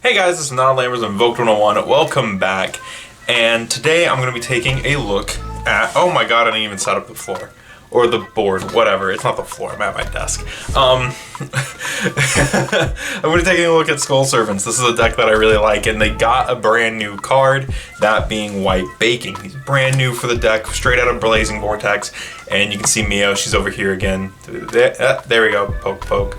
Hey guys, this is Non-Lamers and Invoked 101. Welcome back. And today I'm going to be taking a look at... Oh my god, I didn't even set up the floor. Or the board, whatever. It's not the floor, I'm at my desk. I'm going to be taking a look at Skull Servants. This is a deck that I really like, and they got a brand new card, that being White Baking. He's brand new for the deck, straight out of Blazing Vortex. And you can see Mio, she's over here again. There we go, poke, poke.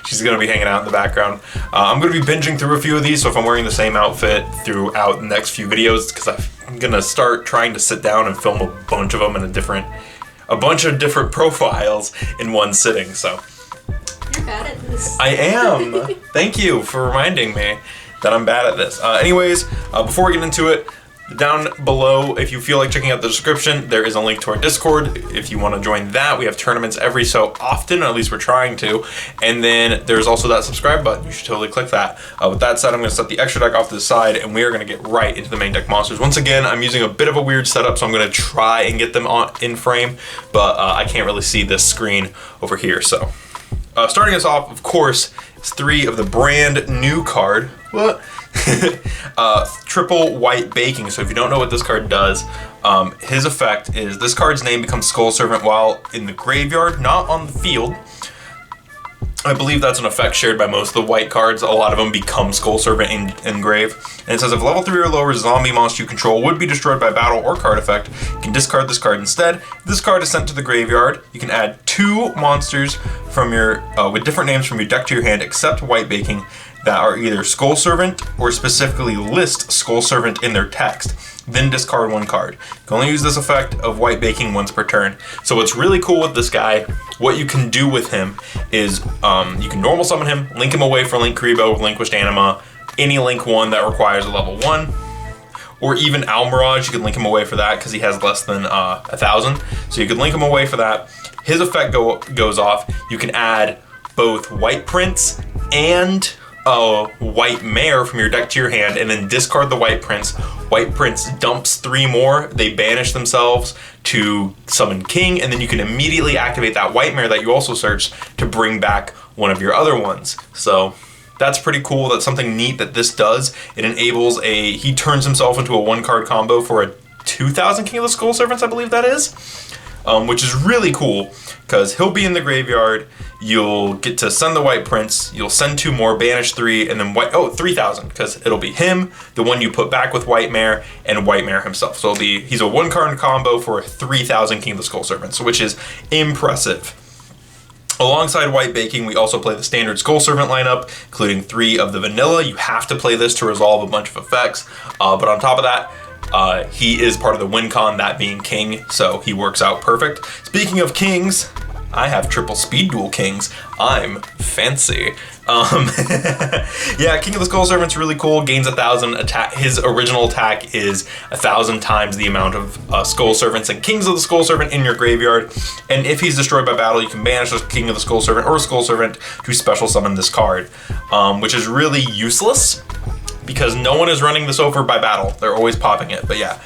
She's going to be hanging out in the background. I'm going to be binging through a few of these, so if I'm wearing the same outfit throughout the next few videos, because I'm going to start trying to sit down and film a bunch of them in a bunch of different profiles in one sitting, so. You're bad at this. I am. Thank you for reminding me that I'm bad at this. Anyways, before we get into it, down below, if you feel like checking out the description, there is a link to our Discord. If you want to join that, we have tournaments every so often, or at least we're trying to. And then there's also that subscribe button. You should totally click that. With that said, I'm going to set the extra deck off to the side, and we are going to get right into the main deck monsters. Once again, I'm using a bit of a weird setup, so I'm going to try and get them in frame, but I can't really see this screen over here. So, starting us off, of course, is 3 of the brand new card. What? Triple White Baking. So if you don't know what this card does, his effect is this card's name becomes Skull Servant while in the graveyard, not on the field. I believe that's an effect shared by most of the white cards. A lot of them become Skull Servant in grave. And it says if level 3 or lower zombie monster you control would be destroyed by battle or card effect, you can discard this card instead. If this card is sent to the graveyard, you can add 2 monsters from your with different names from your deck to your hand except White Baking that are either Skull Servant or specifically list Skull Servant in their text. Then discard 1 card. You can only use this effect of White Baking once per turn. So what's really cool with this guy, what you can do with him is you can normal summon him, link him away for Link Karibo, Relinquished Anima, any Link 1 that requires a level 1, or even Almirage, you can link him away for that because he has less than 1,000. So you could link him away for that. His effect goes off. You can add both White Prince and White Mare from your deck to your hand, and then discard the White Prince. White Prince dumps 3 more, they banish themselves to summon King, and then you can immediately activate that White Mare that you also searched to bring back one of your other ones. So that's pretty cool. That's something neat that this does. It enables he turns himself into a 1-card combo for a 2,000 King of the Skull Servants, I believe that is. Which is really cool, because he'll be in the graveyard, you'll get to send the White Prince, you'll send 2 more, banish 3, and then 3,000, because it'll be him, the one you put back with White Mare, and White Mare himself. So he's a 1-card combo for a 3,000 King of the Skull Servants, which is impressive. Alongside White Baking, we also play the standard Skull Servant lineup, including 3 of the vanilla. You have to play this to resolve a bunch of effects, but on top of that, he is part of the win con, that being King, so he works out perfect. Speaking of Kings, I have triple speed dual Kings. I'm fancy. Yeah, King of the Skull Servant's really cool. Gains 1,000 attack. His original attack is 1,000 times the amount of Skull Servants and Kings of the Skull Servant in your graveyard. And if he's destroyed by battle, you can banish the King of the Skull Servant or Skull Servant to special summon this card, which is really useless, because no one is running this over by battle. They're always popping it. But yeah,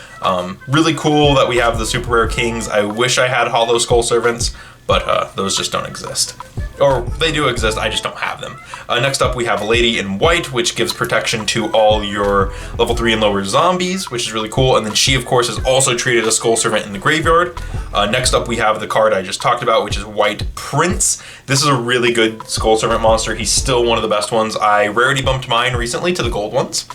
really cool that we have the super rare Kings. I wish I had Hollow Skull Servants, but those just don't exist. Or they do exist, I just don't have them. Next up we have Lady in White, which gives protection to all your level 3 and lower zombies, which is really cool. And then she, of course, is also treated as Skull Servant in the graveyard. Next up we have the card I just talked about, which is White Prince. This is a really good Skull Servant monster. He's still one of the best ones. I rarity bumped mine recently to the gold ones.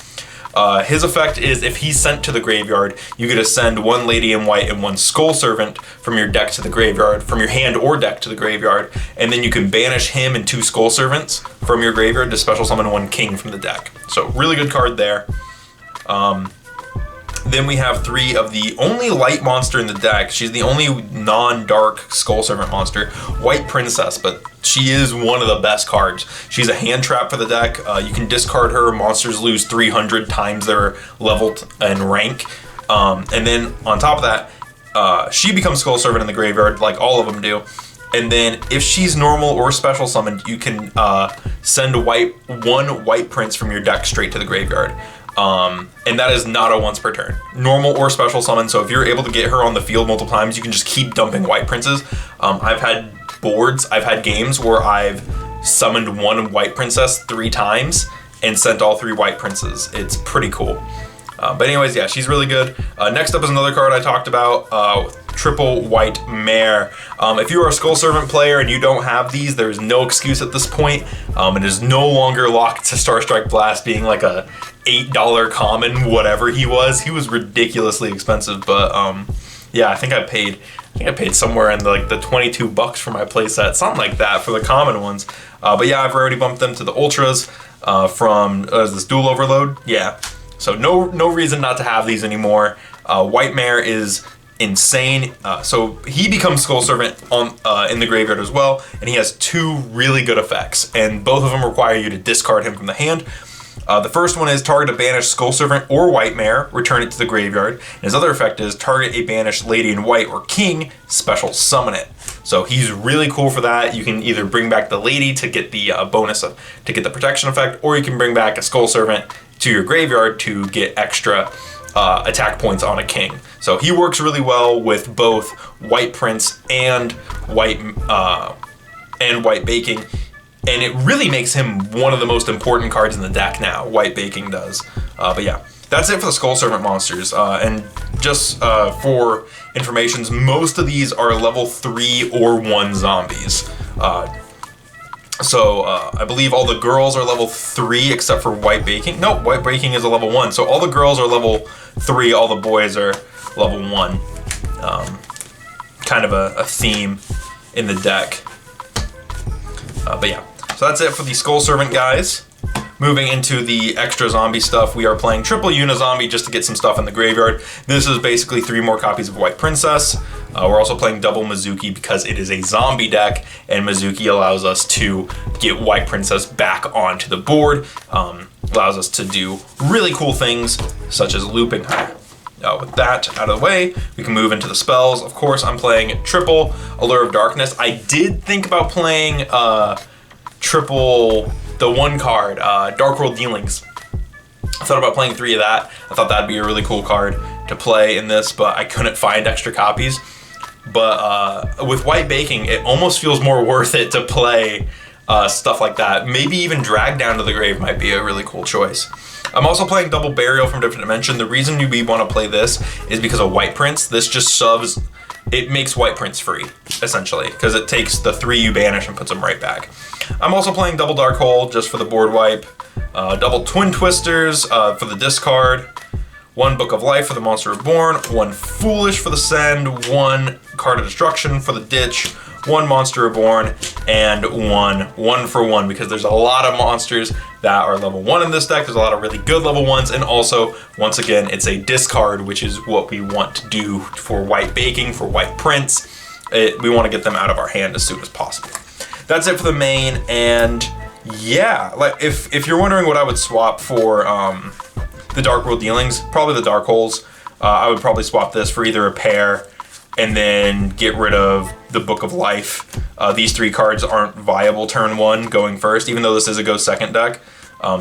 His effect is if he's sent to the graveyard, you get to send 1 Lady in White and 1 Skull Servant from your deck to the graveyard, from your hand or deck to the graveyard, and then you can banish him and 2 Skull Servants from your graveyard to special summon 1 King from the deck. So really good card there. Then we have 3 of the only light monster in the deck. She's the only non-dark Skull Servant monster, White Princess, but she is one of the best cards. She's a hand trap for the deck. You can discard her. Monsters lose 300 times their level and rank. And then on top of that, she becomes Skull Servant in the graveyard, like all of them do. And then if she's normal or special summoned, you can send one white prince from your deck straight to the graveyard. And that is not a once per turn. Normal or special summon, so if you're able to get her on the field multiple times, you can just keep dumping white princes. I've had games where I've summoned one white princess 3 times and sent all 3 white princes. It's pretty cool. But anyways, yeah, she's really good. Next up is another card I talked about, triple white Mare. If you are a Skull Servant player and you don't have these, there's no excuse at this point. It is no longer locked to Star Strike Blast being like a $8 common, whatever he was. He was ridiculously expensive, but yeah, I think I paid somewhere in like the $22 for my playset, something like that for the common ones. But yeah, I've already bumped them to the ultras from is this Dual Overload? Yeah. So no reason not to have these anymore. White Mare is insane. So he becomes Skull Servant in the graveyard as well, and he has 2 really good effects, and both of them require you to discard him from the hand. The first one is target a banished Skull Servant or White Mare, return it to the graveyard. And his other effect is target a banished Lady in White or King, special summon it. So he's really cool for that. You can either bring back the Lady to get the to get the protection effect, or you can bring back a Skull Servant to your graveyard to get extra attack points on a King. So he works really well with both White Prince and White Baking. And it really makes him one of the most important cards in the deck now, White Baking does. But yeah, that's it for the Skull Servant monsters. And just for information, most of these are level 3 or 1 zombies. So I believe all the girls are level 3 except for White Baking. Nope, White Baking is a level 1. So all the girls are level 3, all the boys are level 1. Kind of a theme in the deck. But yeah. So that's it for the Skull Servant guys. Moving into the extra zombie stuff, we are playing triple Unizombie just to get some stuff in the graveyard. This is basically 3 more copies of White Princess. We're also playing double Mizuki because it is a zombie deck, and Mizuki allows us to get White Princess back onto the board. Allows us to do really cool things, such as looping her. With that out of the way, we can move into the spells. Of course, I'm playing triple Allure of Darkness. I did think about playing triple, the 1 card, Dark World Dealings. I thought about playing 3 of that. I thought that'd be a really cool card to play in this, but I couldn't find extra copies. But with White Baking, it almost feels more worth it to play stuff like that. Maybe even Drag Down to the Grave might be a really cool choice. I'm also playing Double Burial from Different Dimension. The reason we want to play this is because of White Prince. This just shoves, it makes White Prince free, essentially, because it takes the 3 you banish and puts them right back. I'm also playing Double Dark Hole just for the board wipe. Double Twin Twisters for the discard. 1 Book of Life for the Monster Reborn. 1 Foolish for the send. 1 Card of Destruction for the ditch. 1 Monster Reborn, and 1 for 1, because there's a lot of monsters that are level 1 in this deck. There's a lot of really good level 1s, and also, once again, it's a discard, which is what we want to do for White Baking, for White Prince. We want to get them out of our hand as soon as possible. That's it for the main, and yeah, like if you're wondering what I would swap for the Dark World Dealings, probably the Dark Holes. I would probably swap this for either a pair and then get rid of the Book of Life. These 3 cards aren't viable turn 1 going first, even though this is a go second deck.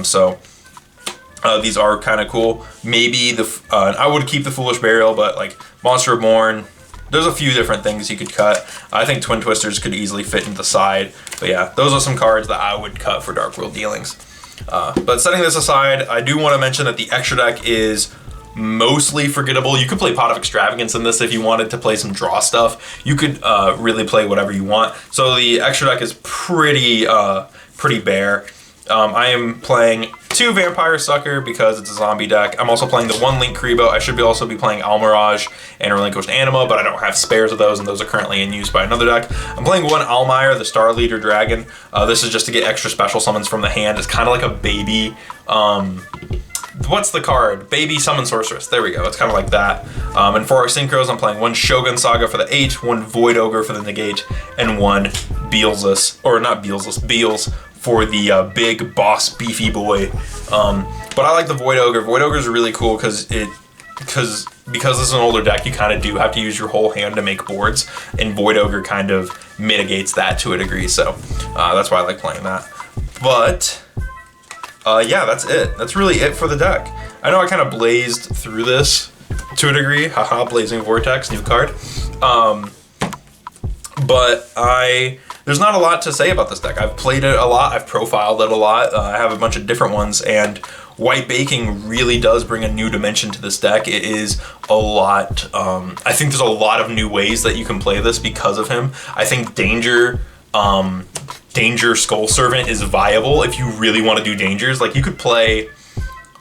So these are kind of cool. Maybe I would keep the Foolish Burial, but like Monster Reborn, there's a few different things you could cut. I think Twin Twisters could easily fit into the side. But yeah, those are some cards that I would cut for Dark World Dealings. But setting this aside, I do want to mention that the extra deck is mostly forgettable. You could play Pot of Extravagance in this if you wanted to play some draw stuff. You could really play whatever you want. So the extra deck is pretty bare. I am playing 2 Vampire Sucker because it's a zombie deck. I'm also playing the 1 Link Kribo. I should also be playing Almirage and Relinquished Anima, but I don't have spares of those, and those are currently in use by another deck. I'm playing 1 Almire, the Star Leader Dragon. This is just to get extra special summons from the hand. It's kind of like a baby what's the card? Baby Summon Sorceress. There we go. It's kind of like that. And for our synchros, I'm playing 1 Shogun Saga for the H, 1 Void Ogre for the negate, and 1 Beelzus, or not Beelzus, Beels for the big boss beefy boy. But I like the Void Ogre. Void Ogre is really cool because because this is an older deck, you kind of do have to use your whole hand to make boards, and Void Ogre kind of mitigates that to a degree, so that's why I like playing that. But yeah, that's it. That's really it for the deck. I know I kind of blazed through this to a degree. Haha, Blazing Vortex, new card. But there's not a lot to say about this deck. I've played it a lot, I've profiled it a lot, I have a bunch of different ones, and White Baking really does bring a new dimension to this deck. It is a lot, I think there's a lot of new ways that you can play this because of him. I think Danger Skull Servant is viable if you really want to do dangers. Like, you could play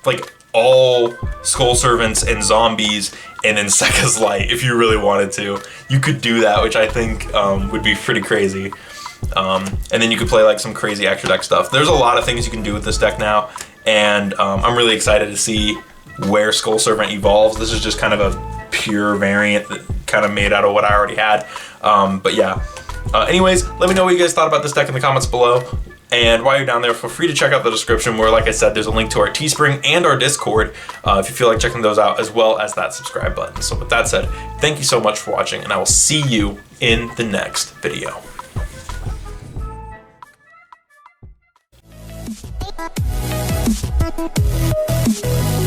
like all Skull Servants and zombies and then Sekka's Light if you really wanted to. You could do that, which I think would be pretty crazy. And then you could play like some crazy extra deck stuff. There's a lot of things you can do with this deck now, and I'm really excited to see where Skull Servant evolves. This is just kind of a pure variant that kind of made out of what I already had. But yeah. Anyways, let me know what you guys thought about this deck in the comments below. And while you're down there, feel free to check out the description where, like I said, there's a link to our Teespring and our Discord if you feel like checking those out, as well as that subscribe button. So with that said, thank you so much for watching, and I will see you in the next video. We'll be right back.